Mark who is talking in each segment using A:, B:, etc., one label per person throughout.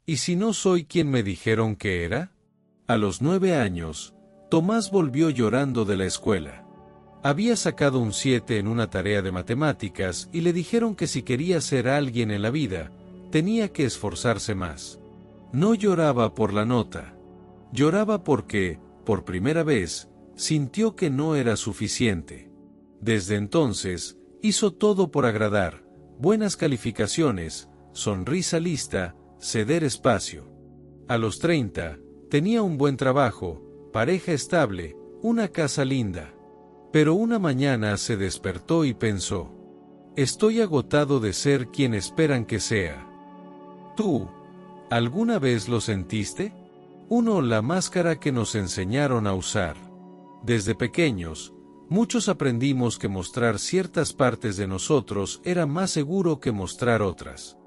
A: ¿Y si no soy quien me dijeron que era? A los 9 años, Tomás volvió llorando de la escuela. Había sacado un 7 en una tarea de matemáticas y le dijeron que si quería ser alguien en la vida, tenía que esforzarse más. No lloraba por la nota. Lloraba porque, por primera vez, sintió que no era suficiente. Desde entonces, hizo todo por agradar: buenas calificaciones, sonrisa lista, ceder espacio. A los 30, tenía un buen trabajo, pareja estable, una casa linda. Pero una mañana se despertó y pensó: estoy agotado de ser quien esperan que sea. ¿Tú alguna vez lo sentiste? La máscara que nos enseñaron a usar. Desde pequeños, muchos aprendimos que mostrar ciertas partes de nosotros era más seguro que mostrar otras.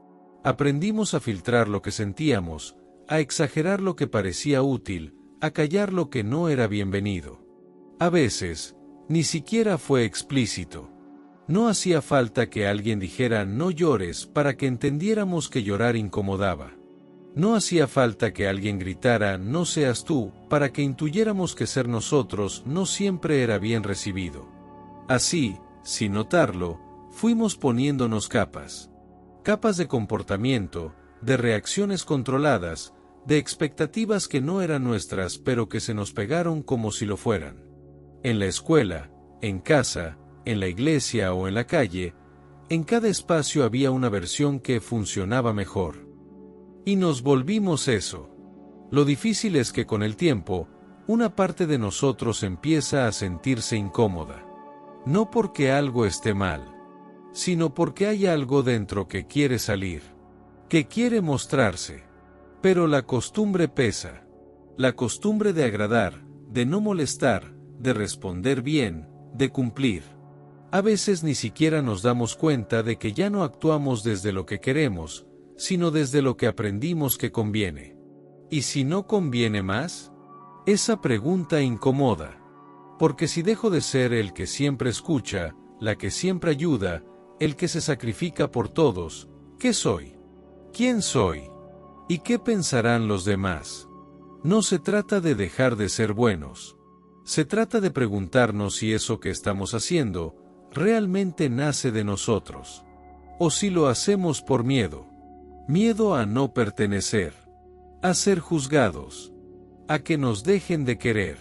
A: Aprendimos a filtrar lo que sentíamos, a exagerar lo que parecía útil, a callar lo que no era bienvenido. A veces, ni siquiera fue explícito. No hacía falta que alguien dijera "no llores" para que entendiéramos que llorar incomodaba. No hacía falta que alguien gritara "no seas tú" para que intuyéramos que ser nosotros no siempre era bien recibido. Así, sin notarlo, fuimos poniéndonos capas. Capas de comportamiento, de reacciones controladas, de expectativas que no eran nuestras pero que se nos pegaron como si lo fueran. En la escuela, en casa, en la iglesia o en la calle, en cada espacio había una versión que funcionaba mejor. Y nos volvimos eso. Lo difícil es que con el tiempo, una parte de nosotros empieza a sentirse incómoda. No porque algo esté mal, sino porque hay algo dentro que quiere salir, que quiere mostrarse. Pero la costumbre pesa. La costumbre de agradar, de no molestar, de responder bien, de cumplir. A veces ni siquiera nos damos cuenta de que ya no actuamos desde lo que queremos, sino desde lo que aprendimos que conviene. ¿Y si no conviene más? Esa pregunta incomoda. Porque si dejo de ser el que siempre escucha, la que siempre ayuda, el que se sacrifica por todos, ¿qué soy? ¿Quién soy? ¿Y qué pensarán los demás? No se trata de dejar de ser buenos. Se trata de preguntarnos si eso que estamos haciendo realmente nace de nosotros. O si lo hacemos por miedo. Miedo a no pertenecer. A ser juzgados. A que nos dejen de querer.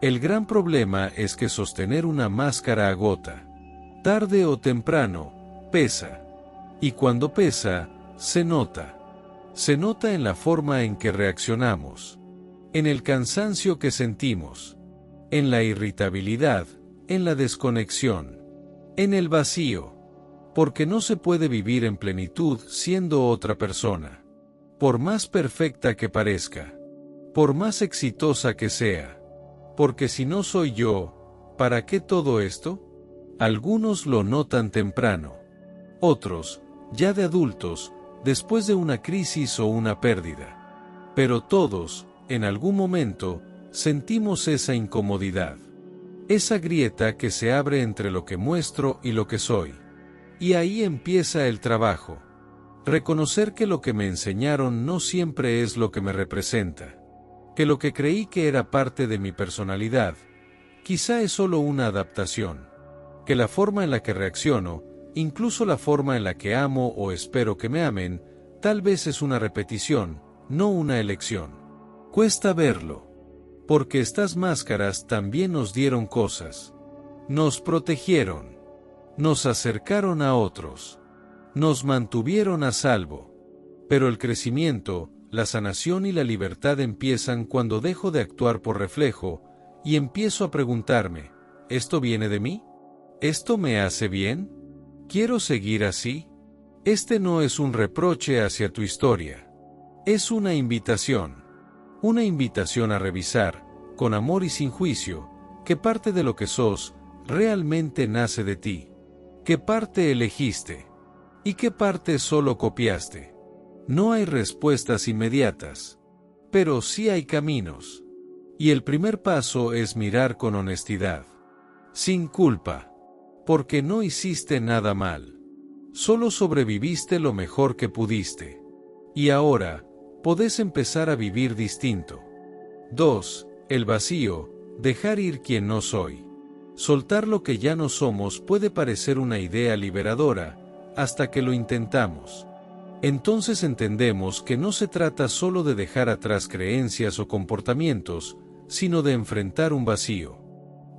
A: El gran problema es que sostener una máscara agota. Tarde o temprano, pesa. Y cuando pesa, se nota. Se nota en la forma en que reaccionamos. En el cansancio que sentimos. En la irritabilidad, en la desconexión. En el vacío. Porque no se puede vivir en plenitud siendo otra persona. Por más perfecta que parezca. Por más exitosa que sea. Porque si no soy yo, ¿para qué todo esto? Algunos lo notan temprano. Otros, ya de adultos, después de una crisis o una pérdida. Pero todos, en algún momento, sentimos esa incomodidad. Esa grieta que se abre entre lo que muestro y lo que soy. Y ahí empieza el trabajo. Reconocer que lo que me enseñaron no siempre es lo que me representa. Que lo que creí que era parte de mi personalidad, quizá es solo una adaptación. Que la forma en la que reacciono, incluso la forma en la que amo o espero que me amen, tal vez es una repetición, no una elección. Cuesta verlo. Porque estas máscaras también nos dieron cosas. Nos protegieron. Nos acercaron a otros. Nos mantuvieron a salvo. Pero el crecimiento, la sanación y la libertad empiezan cuando dejo de actuar por reflejo, y empiezo a preguntarme, ¿esto viene de mí? ¿Esto me hace bien? ¿Quiero seguir así? Este no es un reproche hacia tu historia. Es una invitación. Una invitación a revisar, con amor y sin juicio, qué parte de lo que sos realmente nace de ti. ¿Qué parte elegiste? ¿Y qué parte solo copiaste? No hay respuestas inmediatas. Pero sí hay caminos. Y el primer paso es mirar con honestidad. Sin culpa. Porque no hiciste nada mal. Solo sobreviviste lo mejor que pudiste. Y ahora, podés empezar a vivir distinto. 2. El vacío, dejar ir quien no soy. Soltar lo que ya no somos puede parecer una idea liberadora, hasta que lo intentamos. Entonces entendemos que no se trata solo de dejar atrás creencias o comportamientos, sino de enfrentar un vacío.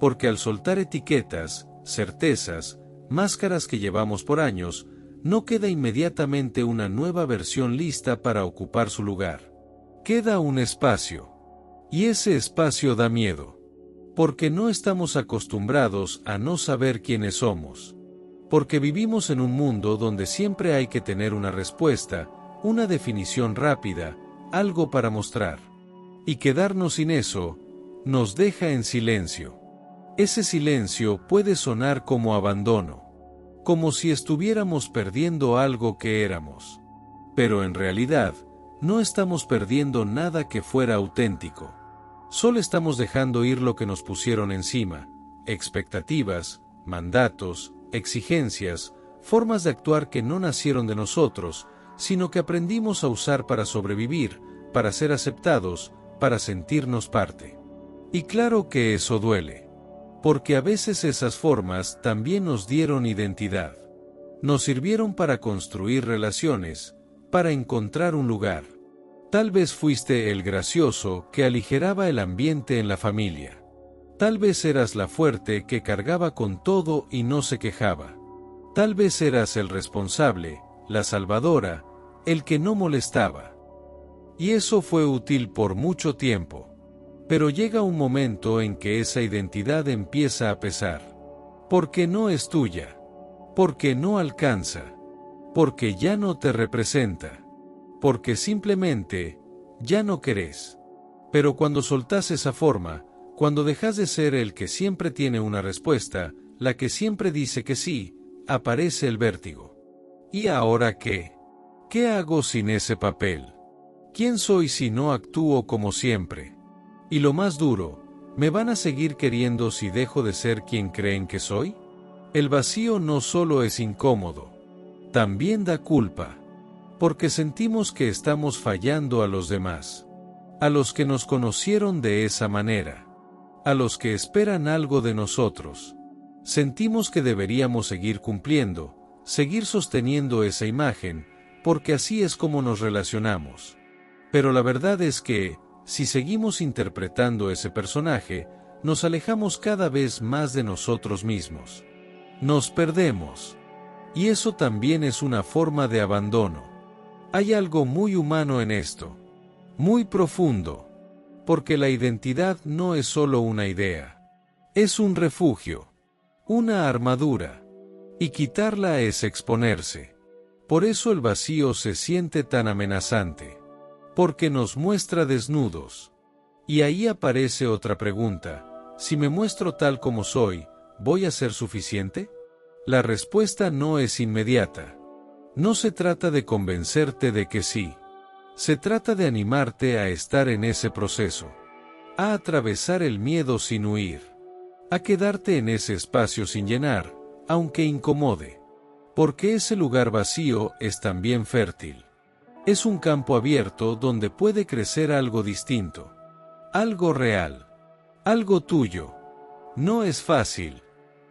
A: Porque al soltar etiquetas, certezas, máscaras que llevamos por años, no queda inmediatamente una nueva versión lista para ocupar su lugar. Queda un espacio. Y ese espacio da miedo. Porque no estamos acostumbrados a no saber quiénes somos. Porque vivimos en un mundo donde siempre hay que tener una respuesta, una definición rápida, algo para mostrar. Y quedarnos sin eso, nos deja en silencio. Ese silencio puede sonar como abandono. Como si estuviéramos perdiendo algo que éramos. Pero en realidad, no estamos perdiendo nada que fuera auténtico. Solo estamos dejando ir lo que nos pusieron encima, expectativas, mandatos, exigencias, formas de actuar que no nacieron de nosotros, sino que aprendimos a usar para sobrevivir, para ser aceptados, para sentirnos parte. Y claro que eso duele. Porque a veces esas formas también nos dieron identidad. Nos sirvieron para construir relaciones, para encontrar un lugar. Tal vez fuiste el gracioso que aligeraba el ambiente en la familia. Tal vez eras la fuerte que cargaba con todo y no se quejaba. Tal vez eras el responsable, la salvadora, el que no molestaba. Y eso fue útil por mucho tiempo. Pero llega un momento en que esa identidad empieza a pesar. Porque no es tuya. Porque no alcanza. Porque ya no te representa. Porque simplemente, ya no querés. Pero cuando soltás esa forma, cuando dejas de ser el que siempre tiene una respuesta, la que siempre dice que sí, aparece el vértigo. ¿Y ahora qué? ¿Qué hago sin ese papel? ¿Quién soy si no actúo como siempre? Y lo más duro, ¿me van a seguir queriendo si dejo de ser quien creen que soy? El vacío no solo es incómodo, también da culpa. Porque sentimos que estamos fallando a los demás. A los que nos conocieron de esa manera. A los que esperan algo de nosotros. Sentimos que deberíamos seguir cumpliendo, seguir sosteniendo esa imagen, porque así es como nos relacionamos. Pero la verdad es que, si seguimos interpretando ese personaje, nos alejamos cada vez más de nosotros mismos. Nos perdemos. Y eso también es una forma de abandono. Hay algo muy humano en esto. Muy profundo. Porque la identidad no es solo una idea. Es un refugio. Una armadura. Y quitarla es exponerse. Por eso el vacío se siente tan amenazante. Porque nos muestra desnudos. Y ahí aparece otra pregunta. Si me muestro tal como soy, ¿voy a ser suficiente? La respuesta no es inmediata. No se trata de convencerte de que sí. Se trata de animarte a estar en ese proceso. A atravesar el miedo sin huir. A quedarte en ese espacio sin llenar, aunque incomode. Porque ese lugar vacío es también fértil. Es un campo abierto donde puede crecer algo distinto. Algo real. Algo tuyo. No es fácil.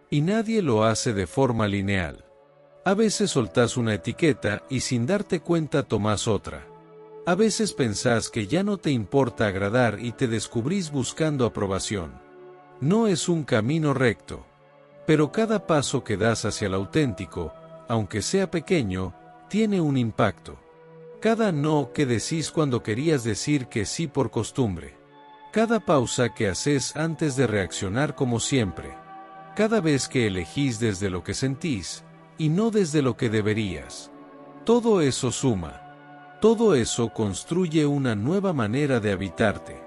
A: Y nadie lo hace de forma lineal. A veces soltás una etiqueta y sin darte cuenta tomás otra. A veces pensás que ya no te importa agradar y te descubrís buscando aprobación. No es un camino recto. Pero cada paso que das hacia el auténtico, aunque sea pequeño, tiene un impacto. Cada no que decís cuando querías decir que sí por costumbre. Cada pausa que haces antes de reaccionar como siempre. Cada vez que elegís desde lo que sentís, y no desde lo que deberías. Todo eso suma. Todo eso construye una nueva manera de habitarte.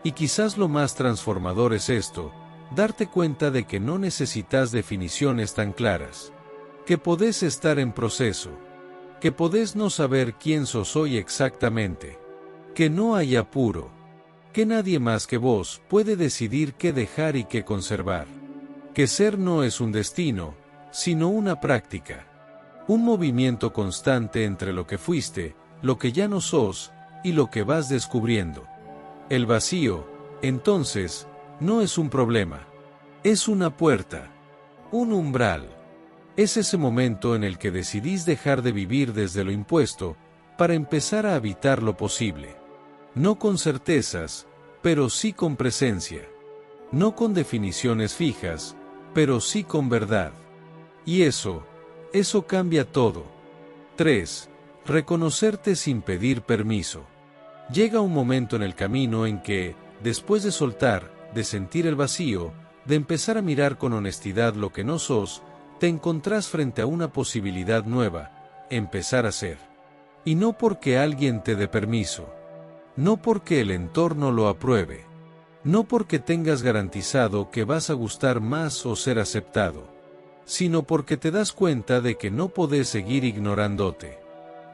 A: Y quizás lo más transformador es esto, darte cuenta de que no necesitas definiciones tan claras. Que podés estar en proceso. Que podés no saber quién sos hoy exactamente. Que no hay apuro. Que nadie más que vos puede decidir qué dejar y qué conservar. Que ser no es un destino, sino una práctica. Un movimiento constante entre lo que fuiste, lo que ya no sos, y lo que vas descubriendo. El vacío, entonces, no es un problema. Es una puerta. Un umbral. Es ese momento en el que decidís dejar de vivir desde lo impuesto, para empezar a habitar lo posible. No con certezas, pero sí con presencia. No con definiciones fijas, pero sí con verdad. Y eso cambia todo. 3. Reconocerte sin pedir permiso. Llega un momento en el camino en que, después de soltar, de sentir el vacío, de empezar a mirar con honestidad lo que no sos, te encontrás frente a una posibilidad nueva, empezar a ser. Y no porque alguien te dé permiso. No porque el entorno lo apruebe. No porque tengas garantizado que vas a gustar más o ser aceptado. Sino porque te das cuenta de que no podés seguir ignorándote.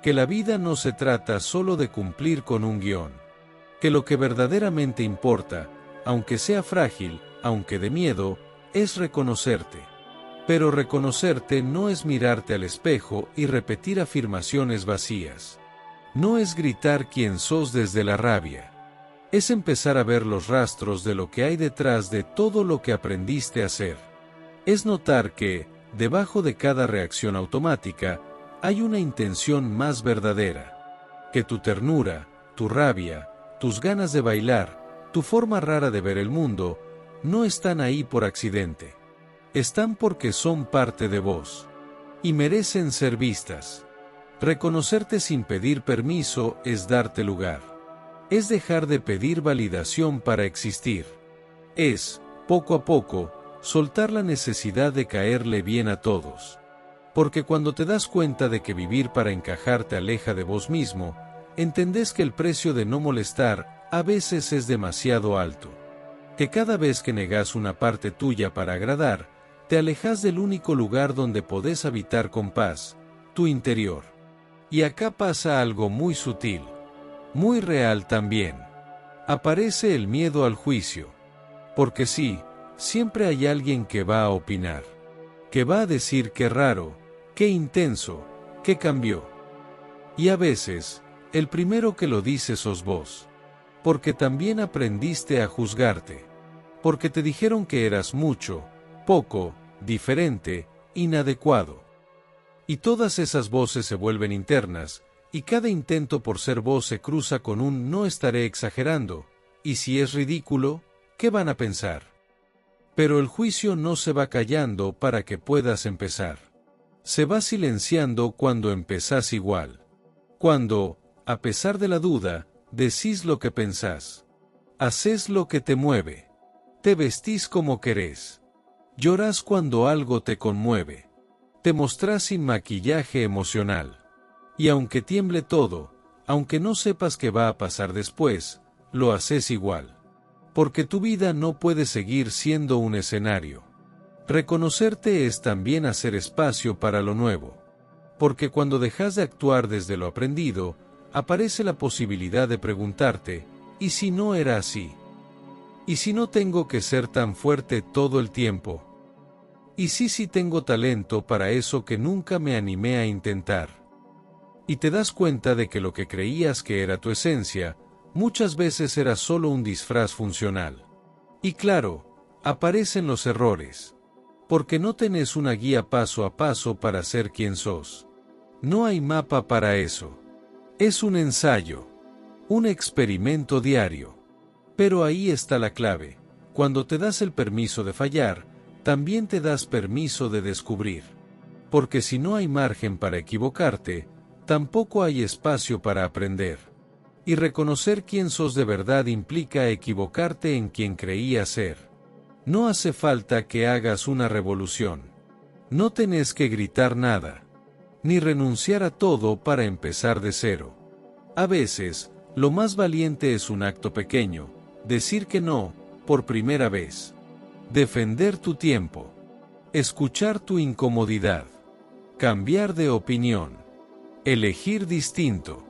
A: Que la vida no se trata solo de cumplir con un guión. Que lo que verdaderamente importa, aunque sea frágil, aunque de miedo, es reconocerte. Pero reconocerte no es mirarte al espejo y repetir afirmaciones vacías. No es gritar quién sos desde la rabia. Es empezar a ver los rastros de lo que hay detrás de todo lo que aprendiste a hacer. Es notar que, debajo de cada reacción automática, hay una intención más verdadera. Que tu ternura, tu rabia, tus ganas de bailar, tu forma rara de ver el mundo, no están ahí por accidente. Están porque son parte de vos. Y merecen ser vistas. Reconocerte sin pedir permiso es darte lugar. Es dejar de pedir validación para existir. Es, poco a poco, soltar la necesidad de caerle bien a todos. Porque cuando te das cuenta de que vivir para encajar te aleja de vos mismo, entendés que el precio de no molestar a veces es demasiado alto. Que cada vez que negás una parte tuya para agradar, te alejas del único lugar donde podés habitar con paz, tu interior. Y acá pasa algo muy sutil. Muy real también. Aparece el miedo al juicio. Porque sí, siempre hay alguien que va a opinar. Que va a decir qué raro, qué intenso, qué cambió. Y a veces, el primero que lo dice sos vos. Porque también aprendiste a juzgarte. Porque te dijeron que eras mucho, poco, diferente, inadecuado. Y todas esas voces se vuelven internas, y cada intento por ser vos se cruza con un no estaré exagerando, y si es ridículo, ¿qué van a pensar? Pero el juicio no se va callando para que puedas empezar. Se va silenciando cuando empezás igual. Cuando, a pesar de la duda, decís lo que pensás. Hacés lo que te mueve. Te vestís como querés. Llorás cuando algo te conmueve. Te mostrás sin maquillaje emocional. Y aunque tiemble todo, aunque no sepas qué va a pasar después, lo haces igual. Porque tu vida no puede seguir siendo un escenario. Reconocerte es también hacer espacio para lo nuevo. Porque cuando dejas de actuar desde lo aprendido, aparece la posibilidad de preguntarte, ¿y si no era así? ¿Y si no tengo que ser tan fuerte todo el tiempo? ¿Y si sí tengo talento para eso que nunca me animé a intentar? Y te das cuenta de que lo que creías que era tu esencia, muchas veces era solo un disfraz funcional. Y claro, aparecen los errores. Porque no tenés una guía paso a paso para ser quien sos. No hay mapa para eso. Es un ensayo. Un experimento diario. Pero ahí está la clave. Cuando te das el permiso de fallar, también te das permiso de descubrir. Porque si no hay margen para equivocarte, tampoco hay espacio para aprender. Y reconocer quién sos de verdad implica equivocarte en quien creías ser. No hace falta que hagas una revolución. No tenés que gritar nada. Ni renunciar a todo para empezar de cero. A veces, lo más valiente es un acto pequeño, decir que no, por primera vez. Defender tu tiempo. Escuchar tu incomodidad. Cambiar de opinión. Elegir distinto.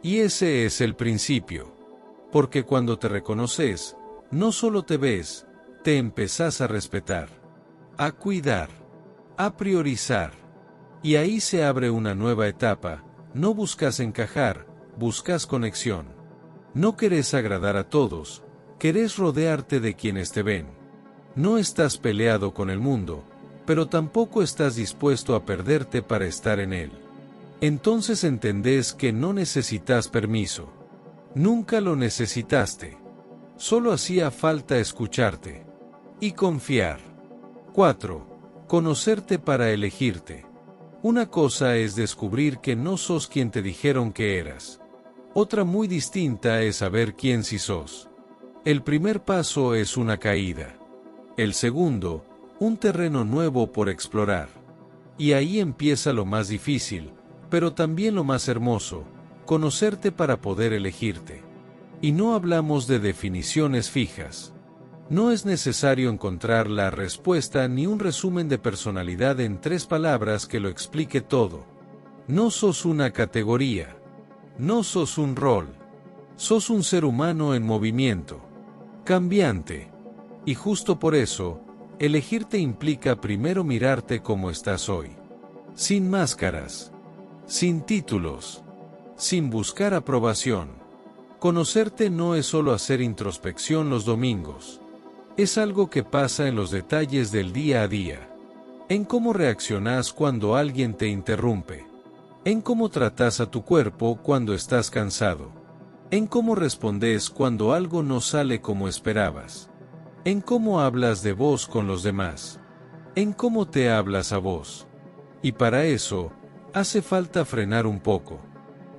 A: Y ese es el principio. Porque cuando te reconoces, no solo te ves, te empezás a respetar, a cuidar, a priorizar. Y ahí se abre una nueva etapa, no buscas encajar, buscas conexión. No querés agradar a todos, querés rodearte de quienes te ven. No estás peleado con el mundo, pero tampoco estás dispuesto a perderte para estar en él. Entonces entendés que no necesitas permiso. Nunca lo necesitaste. Solo hacía falta escucharte. Y confiar. 4. Conocerte para elegirte. Una cosa es descubrir que no sos quien te dijeron que eras. Otra muy distinta es saber quién sí sos. El primer paso es una caída. El segundo, un terreno nuevo por explorar. Y ahí empieza lo más difícil, pero también lo más hermoso, conocerte para poder elegirte. Y no hablamos de definiciones fijas. No es necesario encontrar la respuesta ni un resumen de personalidad en 3 palabras que lo explique todo. No sos una categoría. No sos un rol. Sos un ser humano en movimiento. Cambiante. Y justo por eso, elegirte implica primero mirarte como estás hoy. Sin máscaras. Sin títulos. Sin buscar aprobación. Conocerte no es solo hacer introspección los domingos. Es algo que pasa en los detalles del día a día. En cómo reaccionás cuando alguien te interrumpe. En cómo tratás a tu cuerpo cuando estás cansado. En cómo respondes cuando algo no sale como esperabas. En cómo hablas de vos con los demás. En cómo te hablas a vos. Y para eso, hace falta frenar un poco.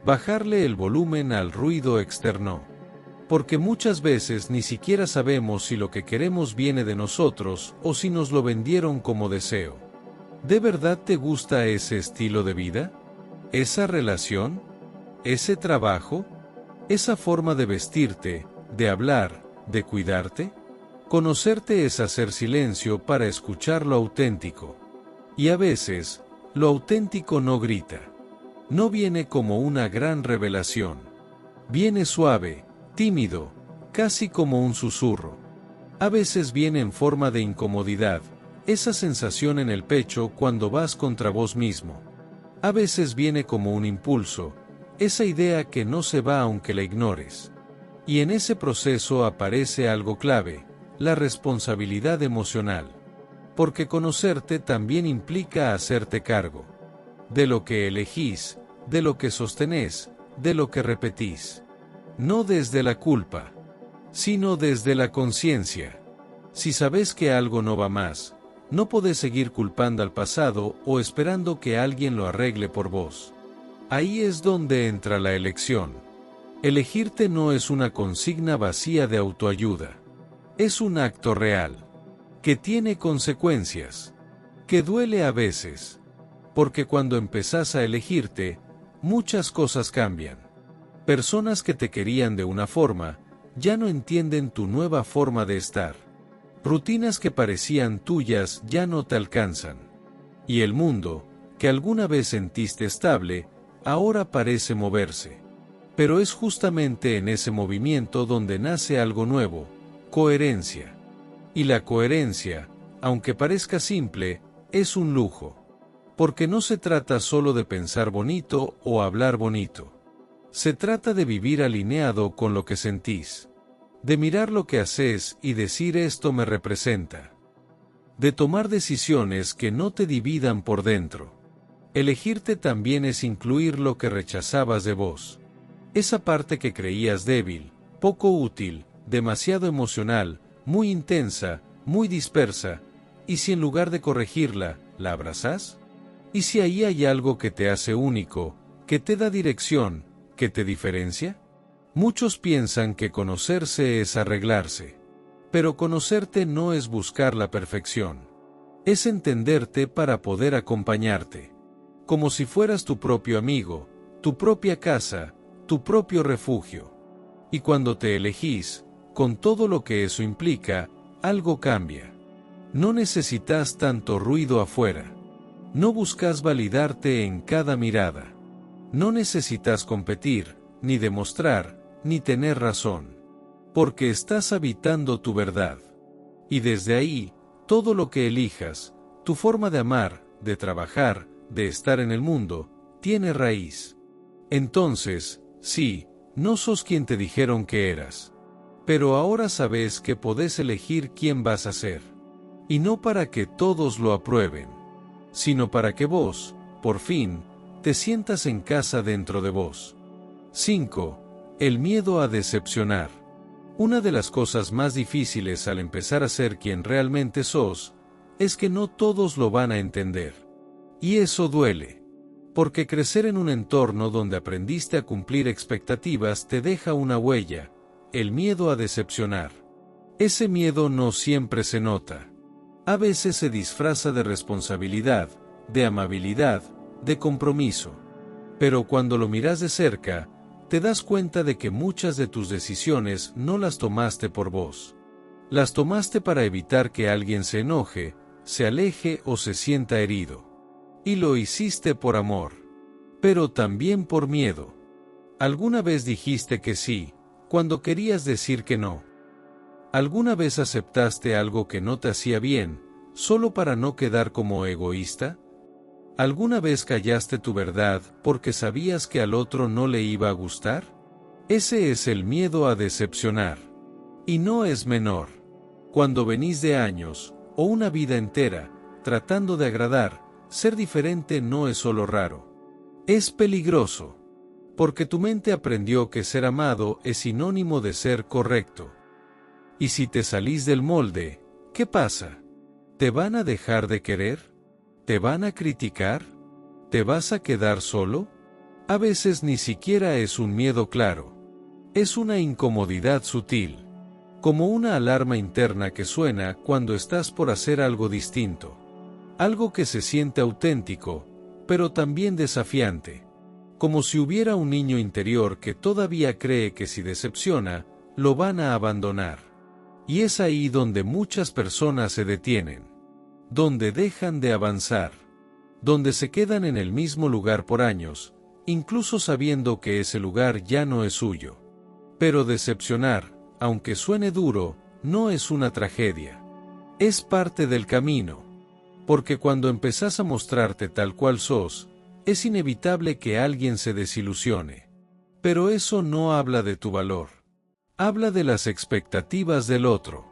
A: Bajarle el volumen al ruido externo. Porque muchas veces ni siquiera sabemos si lo que queremos viene de nosotros o si nos lo vendieron como deseo. ¿De verdad te gusta ese estilo de vida? ¿Esa relación? ¿Ese trabajo? ¿Esa forma de vestirte, de hablar, de cuidarte? Conocerte es hacer silencio para escuchar lo auténtico. Y a veces, lo auténtico no grita. No viene como una gran revelación. Viene suave, tímido, casi como un susurro. A veces viene en forma de incomodidad, esa sensación en el pecho cuando vas contra vos mismo. A veces viene como un impulso, esa idea que no se va aunque la ignores. Y en ese proceso aparece algo clave, la responsabilidad emocional. Porque conocerte también implica hacerte cargo. De lo que elegís, de lo que sostenés, de lo que repetís. No desde la culpa, sino desde la conciencia. Si sabes que algo no va más, no podés seguir culpando al pasado o esperando que alguien lo arregle por vos. Ahí es donde entra la elección. Elegirte no es una consigna vacía de autoayuda. Es un acto real, que tiene consecuencias, que duele a veces. Porque cuando empezás a elegirte, muchas cosas cambian. Personas que te querían de una forma, ya no entienden tu nueva forma de estar. Rutinas que parecían tuyas ya no te alcanzan. Y el mundo, que alguna vez sentiste estable, ahora parece moverse. Pero es justamente en ese movimiento donde nace algo nuevo, coherencia. Y la coherencia, aunque parezca simple, es un lujo. Porque no se trata solo de pensar bonito o hablar bonito. Se trata de vivir alineado con lo que sentís. De mirar lo que haces y decir esto me representa. De tomar decisiones que no te dividan por dentro. Elegirte también es incluir lo que rechazabas de vos. Esa parte que creías débil, poco útil, demasiado emocional, muy intensa, muy dispersa, ¿y si en lugar de corregirla, la abrazás? ¿Y si ahí hay algo que te hace único, que te da dirección, que te diferencia? Muchos piensan que conocerse es arreglarse. Pero conocerte no es buscar la perfección. Es entenderte para poder acompañarte. Como si fueras tu propio amigo, tu propia casa, tu propio refugio. Y cuando te elegís, con todo lo que eso implica, algo cambia. No necesitas tanto ruido afuera. No buscas validarte en cada mirada. No necesitas competir, ni demostrar, ni tener razón. Porque estás habitando tu verdad. Y desde ahí, todo lo que elijas, tu forma de amar, de trabajar, de estar en el mundo, tiene raíz. Entonces, Sí, no sos quien te dijeron que eras. Pero ahora sabes que podés elegir quién vas a ser. Y no para que todos lo aprueben, sino para que vos, por fin, te sientas en casa dentro de vos. 5. El miedo a decepcionar. Una de las cosas más difíciles al empezar a ser quien realmente sos, es que no todos lo van a entender. Y eso duele. Porque crecer en un entorno donde aprendiste a cumplir expectativas te deja una huella, el miedo a decepcionar. Ese miedo no siempre se nota. A veces se disfraza de responsabilidad, de amabilidad, de compromiso. Pero cuando lo miras de cerca, te das cuenta de que muchas de tus decisiones no las tomaste por vos. Las tomaste para evitar que alguien se enoje, se aleje o se sienta herido. Y lo hiciste por amor. Pero también por miedo. ¿Alguna vez dijiste que sí, cuando querías decir que no? ¿Alguna vez aceptaste algo que no te hacía bien, solo para no quedar como egoísta? ¿Alguna vez callaste tu verdad porque sabías que al otro no le iba a gustar? Ese es el miedo a decepcionar. Y no es menor. Cuando venís de años, o una vida entera, tratando de agradar, ser diferente no es solo raro. Es peligroso. Porque tu mente aprendió que ser amado es sinónimo de ser correcto. Y si te salís del molde, ¿qué pasa? ¿Te van a dejar de querer? ¿Te van a criticar? ¿Te vas a quedar solo? A veces ni siquiera es un miedo claro. Es una incomodidad sutil. Como una alarma interna que suena cuando estás por hacer algo distinto. Algo que se siente auténtico, pero también desafiante. Como si hubiera un niño interior que todavía cree que si decepciona, lo van a abandonar. Y es ahí donde muchas personas se detienen. Donde dejan de avanzar. Donde se quedan en el mismo lugar por años, incluso sabiendo que ese lugar ya no es suyo. Pero decepcionar, aunque suene duro, no es una tragedia. Es parte del camino. Porque cuando empezás a mostrarte tal cual sos, es inevitable que alguien se desilusione. Pero eso no habla de tu valor. Habla de las expectativas del otro.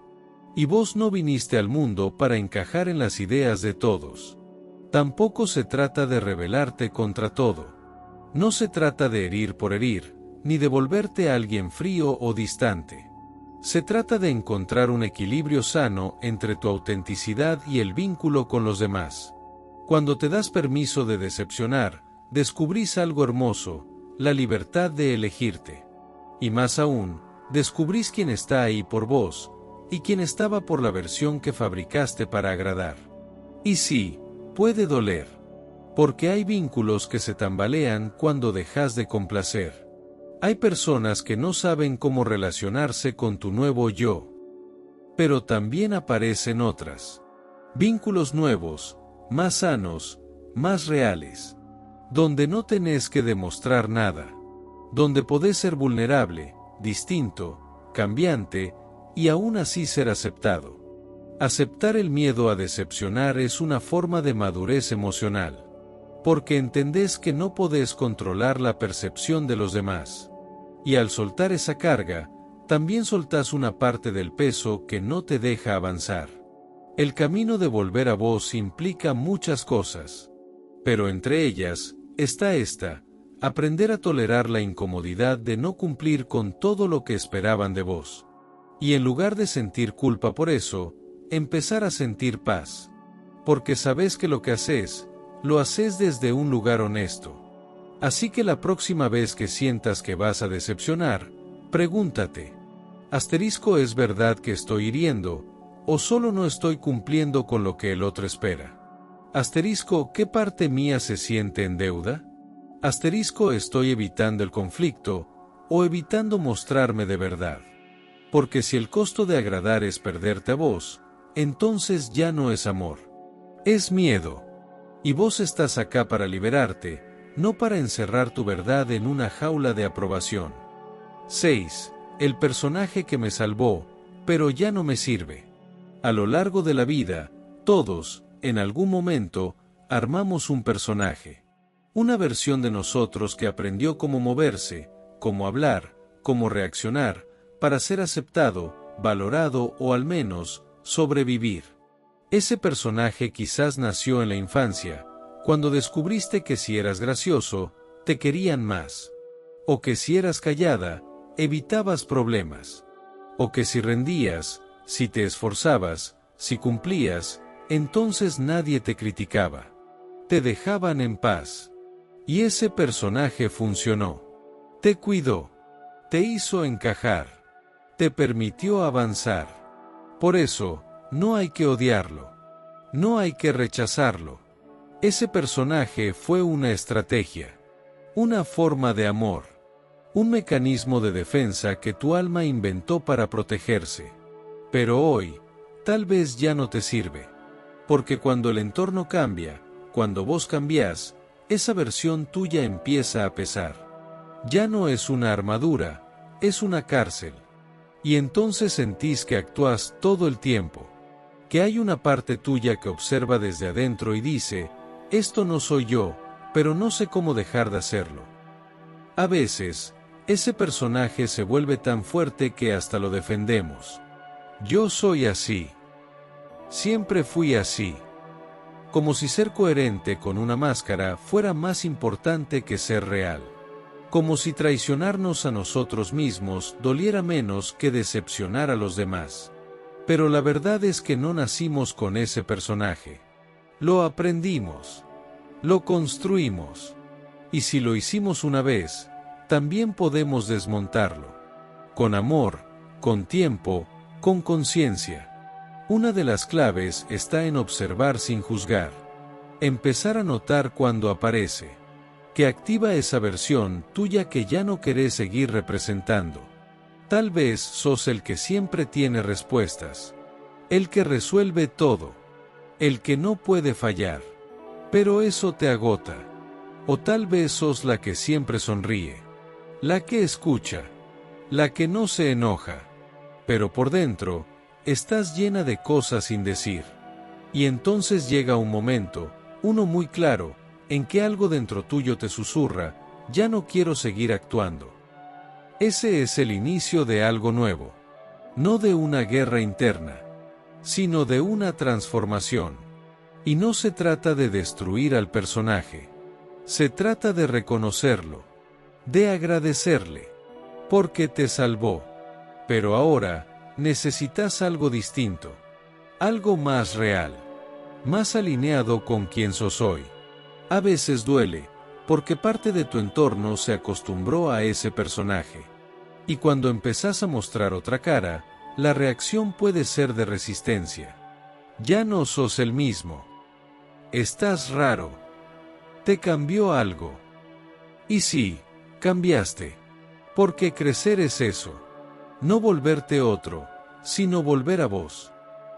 A: Y vos no viniste al mundo para encajar en las ideas de todos. Tampoco se trata de rebelarte contra todo. No se trata de herir por herir, ni de volverte a alguien frío o distante. Se trata de encontrar un equilibrio sano entre tu autenticidad y el vínculo con los demás. Cuando te das permiso de decepcionar, descubrís algo hermoso, la libertad de elegirte. Y más aún, descubrís quién está ahí por vos, y quién estaba por la versión que fabricaste para agradar. Y sí, puede doler. Porque hay vínculos que se tambalean cuando dejas de complacer. Hay personas que no saben cómo relacionarse con tu nuevo yo. Pero también aparecen otras. Vínculos nuevos, más sanos, más reales. Donde no tenés que demostrar nada. Donde podés ser vulnerable, distinto, cambiante, y aún así ser aceptado. Aceptar el miedo a decepcionar es una forma de madurez emocional. Porque entendés que no podés controlar la percepción de los demás. Y al soltar esa carga, también soltás una parte del peso que no te deja avanzar. El camino de volver a vos implica muchas cosas. Pero entre ellas, está esta: aprender a tolerar la incomodidad de no cumplir con todo lo que esperaban de vos. Y en lugar de sentir culpa por eso, empezar a sentir paz. Porque sabés que lo que haces, lo haces desde un lugar honesto. Así que la próxima vez que sientas que vas a decepcionar, pregúntate: ¿es verdad que estoy hiriendo, o solo no estoy cumpliendo con lo que el otro espera? ¿Qué parte mía se siente en deuda? ¿Estoy evitando el conflicto, o evitando mostrarme de verdad? Porque si el costo de agradar es perderte a vos, entonces ya no es amor. Es miedo. Y vos estás acá para liberarte, no para encerrar tu verdad en una jaula de aprobación. 6. El personaje que me salvó, pero ya no me sirve. A lo largo de la vida, todos, en algún momento, armamos un personaje. Una versión de nosotros que aprendió cómo moverse, cómo hablar, cómo reaccionar, para ser aceptado, valorado o al menos, sobrevivir. Ese personaje quizás nació en la infancia, cuando descubriste que si eras gracioso, te querían más. O que si eras callada, evitabas problemas. O que si rendías, si te esforzabas, si cumplías, entonces nadie te criticaba. Te dejaban en paz. Y ese personaje funcionó. Te cuidó. Te hizo encajar. Te permitió avanzar. Por eso, no hay que odiarlo. No hay que rechazarlo. Ese personaje fue una estrategia. Una forma de amor. Un mecanismo de defensa que tu alma inventó para protegerse. Pero hoy, tal vez ya no te sirve. Porque cuando el entorno cambia, cuando vos cambiás, esa versión tuya empieza a pesar. Ya no es una armadura, es una cárcel. Y entonces sentís que actúas todo el tiempo. Que hay una parte tuya que observa desde adentro y dice, esto no soy yo, pero no sé cómo dejar de hacerlo. A veces, ese personaje se vuelve tan fuerte que hasta lo defendemos. Yo soy así. Siempre fui así. Como si ser coherente con una máscara fuera más importante que ser real. Como si traicionarnos a nosotros mismos doliera menos que decepcionar a los demás. Pero la verdad es que no nacimos con ese personaje. Lo aprendimos. Lo construimos. Y si lo hicimos una vez, también podemos desmontarlo. Con amor, con tiempo, con conciencia. Una de las claves está en observar sin juzgar. Empezar a notar cuando aparece. Que activa esa versión tuya que ya no querés seguir representando. Tal vez sos el que siempre tiene respuestas. El que resuelve todo. El que no puede fallar. Pero eso te agota. O tal vez sos la que siempre sonríe. La que escucha. La que no se enoja. Pero por dentro, estás llena de cosas sin decir. Y entonces llega un momento, uno muy claro, en que algo dentro tuyo te susurra, ya no quiero seguir actuando. Ese es el inicio de algo nuevo. No de una guerra interna, sino de una transformación. Y no se trata de destruir al personaje. Se trata de reconocerlo. De agradecerle. Porque te salvó. Pero ahora, necesitas algo distinto. Algo más real. Más alineado con quien sos hoy. A veces duele, porque parte de tu entorno se acostumbró a ese personaje. Y cuando empezás a mostrar otra cara, la reacción puede ser de resistencia. Ya no sos el mismo. Estás raro. Te cambió algo. Y sí, cambiaste. Porque crecer es eso. No volverte otro, sino volver a vos.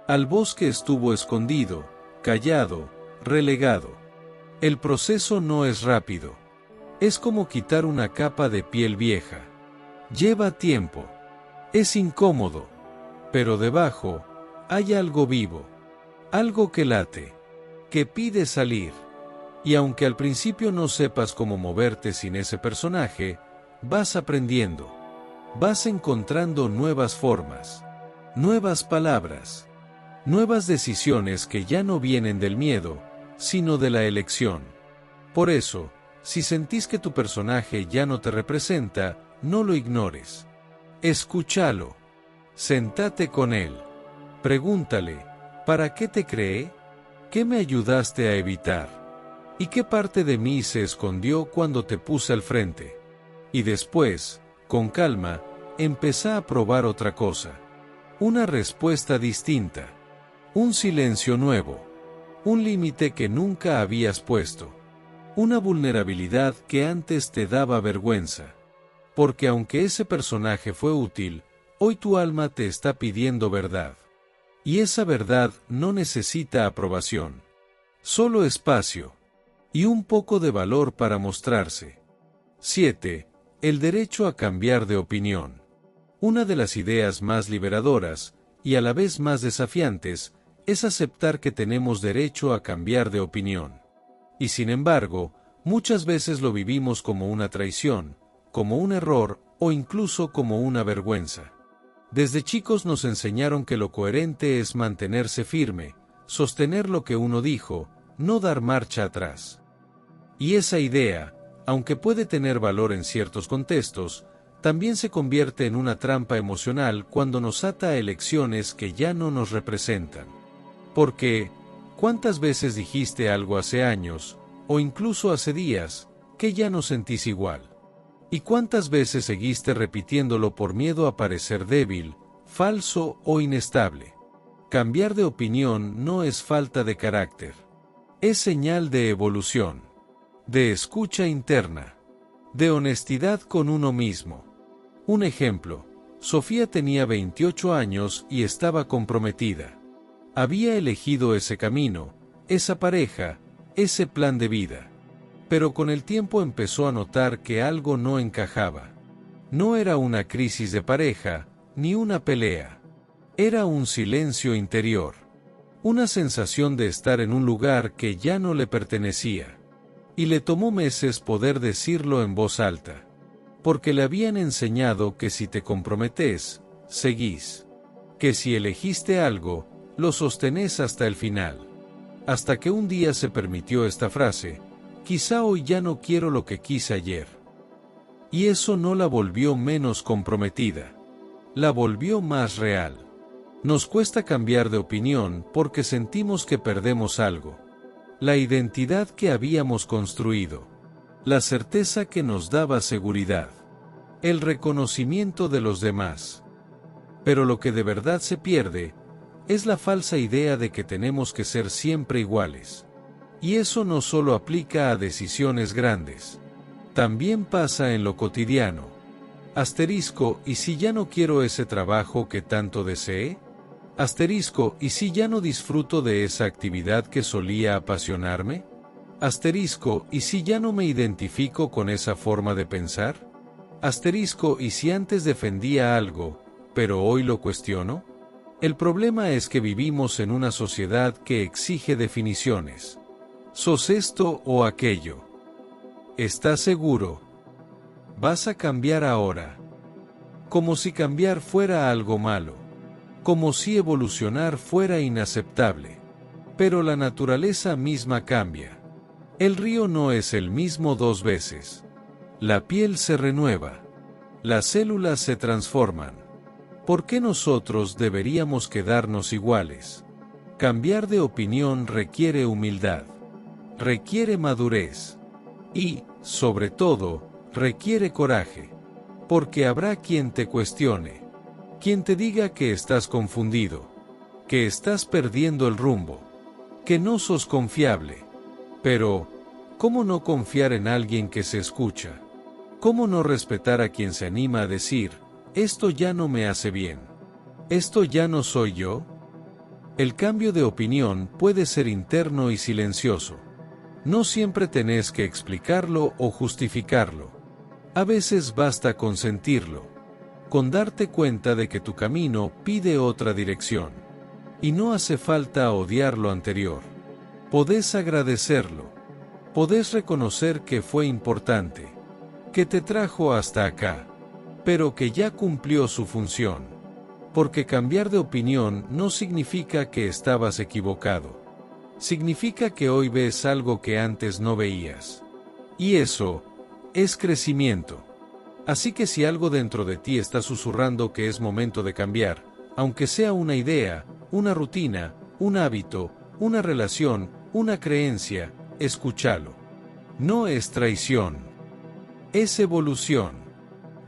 A: Al vos que estuvo escondido, callado, relegado. El proceso no es rápido. Es como quitar una capa de piel vieja. Lleva tiempo. Es incómodo. Pero debajo, hay algo vivo. Algo que late. Que pide salir. Y aunque al principio no sepas cómo moverte sin ese personaje, vas aprendiendo. Vas encontrando nuevas formas. Nuevas palabras. Nuevas decisiones que ya no vienen del miedo, sino de la elección. Por eso, si sentís que tu personaje ya no te representa, no lo ignores. Escúchalo. Sentate con él. Pregúntale, ¿para qué te cree? ¿Qué me ayudaste a evitar? ¿Y qué parte de mí se escondió cuando te puse al frente? Y después, con calma, empezá a probar otra cosa. Una respuesta distinta. Un silencio nuevo. Un límite que nunca habías puesto. Una vulnerabilidad que antes te daba vergüenza. Porque aunque ese personaje fue útil, hoy tu alma te está pidiendo verdad. Y esa verdad no necesita aprobación. Solo espacio. Y un poco de valor para mostrarse. 7. El derecho a cambiar de opinión. Una de las ideas más liberadoras, y a la vez más desafiantes, es aceptar que tenemos derecho a cambiar de opinión. Y sin embargo, muchas veces lo vivimos como una traición, como un error o incluso como una vergüenza. Desde chicos nos enseñaron que lo coherente es mantenerse firme, sostener lo que uno dijo, no dar marcha atrás. Y esa idea, aunque puede tener valor en ciertos contextos, también se convierte en una trampa emocional cuando nos ata a elecciones que ya no nos representan. Porque, ¿cuántas veces dijiste algo hace años, o incluso hace días, que ya no sentís igual? ¿Y cuántas veces seguiste repitiéndolo por miedo a parecer débil, falso o inestable? Cambiar de opinión no es falta de carácter. Es señal de evolución, de escucha interna, de honestidad con uno mismo. Un ejemplo, Sofía tenía 28 años y estaba comprometida. Había elegido ese camino, esa pareja, ese plan de vida. Pero con el tiempo empezó a notar que algo no encajaba. No era una crisis de pareja, ni una pelea. Era un silencio interior. Una sensación de estar en un lugar que ya no le pertenecía. Y le tomó meses poder decirlo en voz alta. Porque le habían enseñado que si te comprometés, seguís. Que si elegiste algo, lo sostenés hasta el final. Hasta que un día se permitió esta frase: quizá hoy ya no quiero lo que quise ayer. Y eso no la volvió menos comprometida. La volvió más real. Nos cuesta cambiar de opinión porque sentimos que perdemos algo. La identidad que habíamos construido. La certeza que nos daba seguridad. El reconocimiento de los demás. Pero lo que de verdad se pierde es la falsa idea de que tenemos que ser siempre iguales. Y eso no solo aplica a decisiones grandes. También pasa en lo cotidiano. Asterisco, ¿y si ya no quiero ese trabajo que tanto deseé? Asterisco, ¿y si ya no disfruto de esa actividad que solía apasionarme? Asterisco, ¿y si ya no me identifico con esa forma de pensar? Asterisco, ¿y si antes defendía algo, pero hoy lo cuestiono? El problema es que vivimos en una sociedad que exige definiciones. ¿Sos esto o aquello? ¿Estás seguro? ¿Vas a cambiar ahora? Como si cambiar fuera algo malo. Como si evolucionar fuera inaceptable. Pero la naturaleza misma cambia. El río no es el mismo dos veces. La piel se renueva. Las células se transforman. ¿Por qué nosotros deberíamos quedarnos iguales? Cambiar de opinión requiere humildad. Requiere madurez. Y, sobre todo, requiere coraje. Porque habrá quien te cuestione. Quien te diga que estás confundido. Que estás perdiendo el rumbo. Que no sos confiable. Pero, ¿cómo no confiar en alguien que se escucha? ¿Cómo no respetar a quien se anima a decir: esto ya no me hace bien? ¿Esto ya no soy yo? El cambio de opinión puede ser interno y silencioso. No siempre tenés que explicarlo o justificarlo. A veces basta con sentirlo. Con darte cuenta de que tu camino pide otra dirección. Y no hace falta odiar lo anterior. Podés agradecerlo. Podés reconocer que fue importante. Que te trajo hasta acá. Pero que ya cumplió su función. Porque cambiar de opinión no significa que estabas equivocado. Significa que hoy ves algo que antes no veías. Y eso es crecimiento. Así que si algo dentro de ti está susurrando que es momento de cambiar, aunque sea una idea, una rutina, un hábito, una relación, una creencia, escúchalo. No es traición. Es evolución.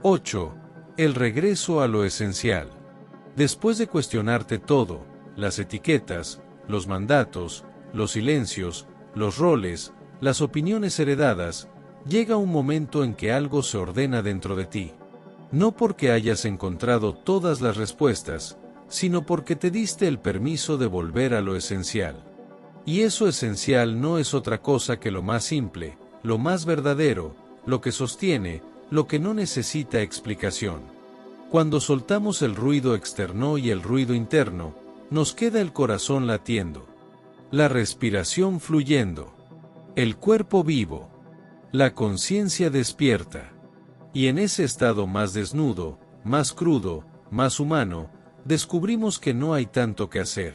A: 8. El regreso a lo esencial. Después de cuestionarte todo, las etiquetas, los mandatos, los silencios, los roles, las opiniones heredadas, llega un momento en que algo se ordena dentro de ti. No porque hayas encontrado todas las respuestas, sino porque te diste el permiso de volver a lo esencial. Y eso esencial no es otra cosa que lo más simple, lo más verdadero, lo que sostiene, lo que no necesita explicación. Cuando soltamos el ruido externo y el ruido interno, nos queda el corazón latiendo, la respiración fluyendo, el cuerpo vivo, la conciencia despierta. Y en ese estado más desnudo, más crudo, más humano, descubrimos que no hay tanto que hacer.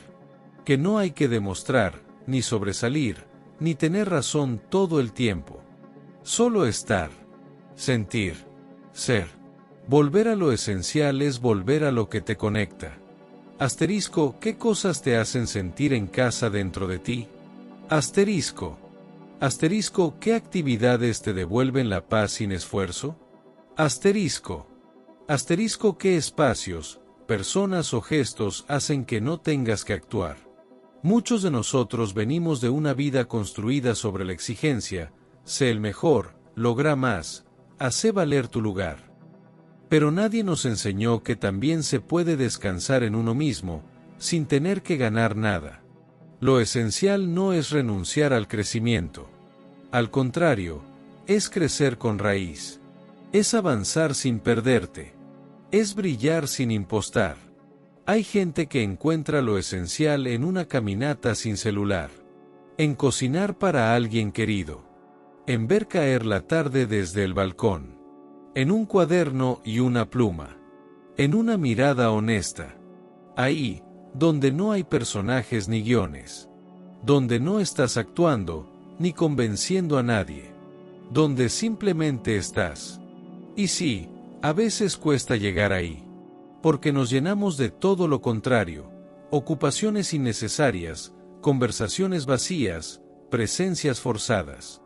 A: Que no hay que demostrar, ni sobresalir, ni tener razón todo el tiempo. Solo estar, sentir, ser. Volver a lo esencial es volver a lo que te conecta. Asterisco, ¿qué cosas te hacen sentir en casa dentro de ti? Asterisco. Asterisco, ¿qué actividades te devuelven la paz sin esfuerzo? Asterisco. Asterisco, ¿qué espacios, personas o gestos hacen que no tengas que actuar? Muchos de nosotros venimos de una vida construida sobre la exigencia, sé el mejor, logra más, hace valer tu lugar. Pero nadie nos enseñó que también se puede descansar en uno mismo, sin tener que ganar nada. Lo esencial no es renunciar al crecimiento. Al contrario, es crecer con raíz. Es avanzar sin perderte. Es brillar sin impostar. Hay gente que encuentra lo esencial en una caminata sin celular. En cocinar para alguien querido. En ver caer la tarde desde el balcón. En un cuaderno y una pluma. En una mirada honesta. Ahí, donde no hay personajes ni guiones. Donde no estás actuando, ni convenciendo a nadie. Donde simplemente estás. Y sí, a veces cuesta llegar ahí. Porque nos llenamos de todo lo contrario, ocupaciones innecesarias, conversaciones vacías, presencias forzadas.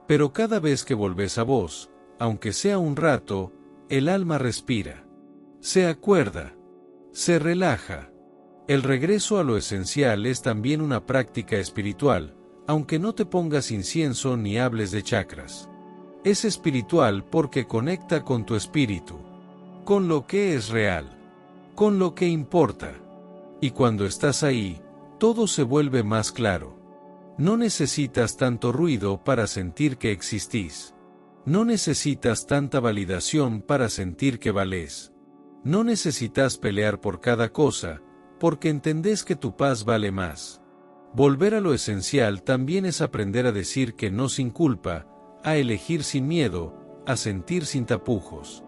A: Pero cada vez que volves a vos, aunque sea un rato, el alma respira. Se acuerda. Se relaja. El regreso a lo esencial es también una práctica espiritual, aunque no te pongas incienso ni hables de chakras. Es espiritual porque conecta con tu espíritu, con lo que es real, con lo que importa. Y cuando estás ahí, todo se vuelve más claro. No necesitas tanto ruido para sentir que existís. No necesitas tanta validación para sentir que valés. No necesitas pelear por cada cosa, porque entendés que tu paz vale más. Volver a lo esencial también es aprender a decir que no sin culpa, a elegir sin miedo, a sentir sin tapujos.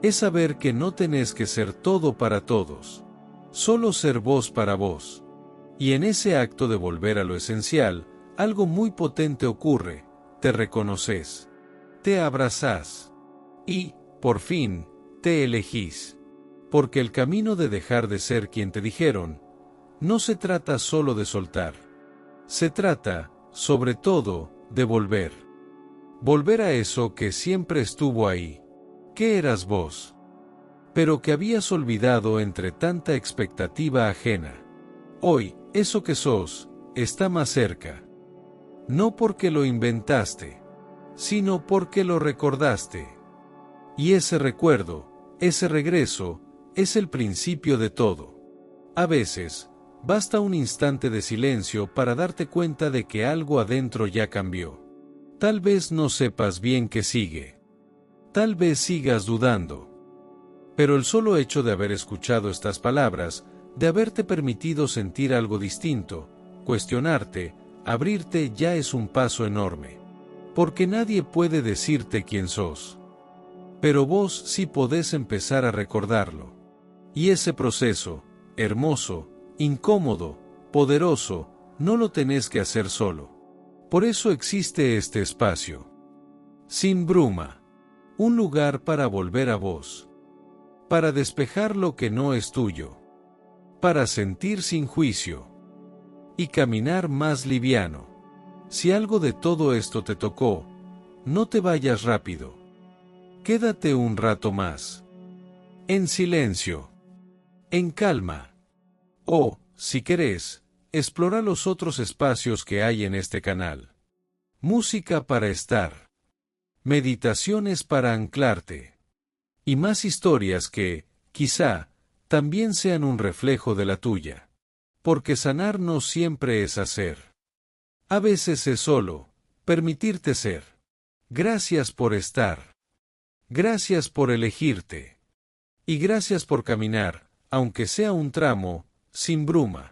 A: Es saber que no tenés que ser todo para todos. Solo ser vos para vos. Y en ese acto de volver a lo esencial, algo muy potente ocurre, te reconoces. Te abrazás. Y, por fin, te elegís. Porque el camino de dejar de ser quien te dijeron, no se trata solo de soltar. Se trata, sobre todo, de volver. Volver a eso que siempre estuvo ahí. ¿Qué eras vos? Pero que habías olvidado entre tanta expectativa ajena. Hoy, eso que sos, está más cerca. No porque lo inventaste, sino porque lo recordaste. Y ese recuerdo, ese regreso, es el principio de todo. A veces, basta un instante de silencio para darte cuenta de que algo adentro ya cambió. Tal vez no sepas bien qué sigue. Tal vez sigas dudando. Pero el solo hecho de haber escuchado estas palabras, de haberte permitido sentir algo distinto, cuestionarte, abrirte ya es un paso enorme. Porque nadie puede decirte quién sos. Pero vos sí podés empezar a recordarlo. Y ese proceso, hermoso, incómodo, poderoso, no lo tenés que hacer solo. Por eso existe este espacio. Sin bruma. Un lugar para volver a vos. Para despejar lo que no es tuyo. Para sentir sin juicio. Y caminar más liviano. Si algo de todo esto te tocó, no te vayas rápido. Quédate un rato más. En silencio. En calma. O, si querés, explora los otros espacios que hay en este canal. Música para estar. Meditaciones para anclarte. Y más historias que, quizá, también sean un reflejo de la tuya. Porque sanar no siempre es hacer. A veces es solo, permitirte ser. Gracias por estar. Gracias por elegirte. Y gracias por caminar, aunque sea un tramo, sin bruma.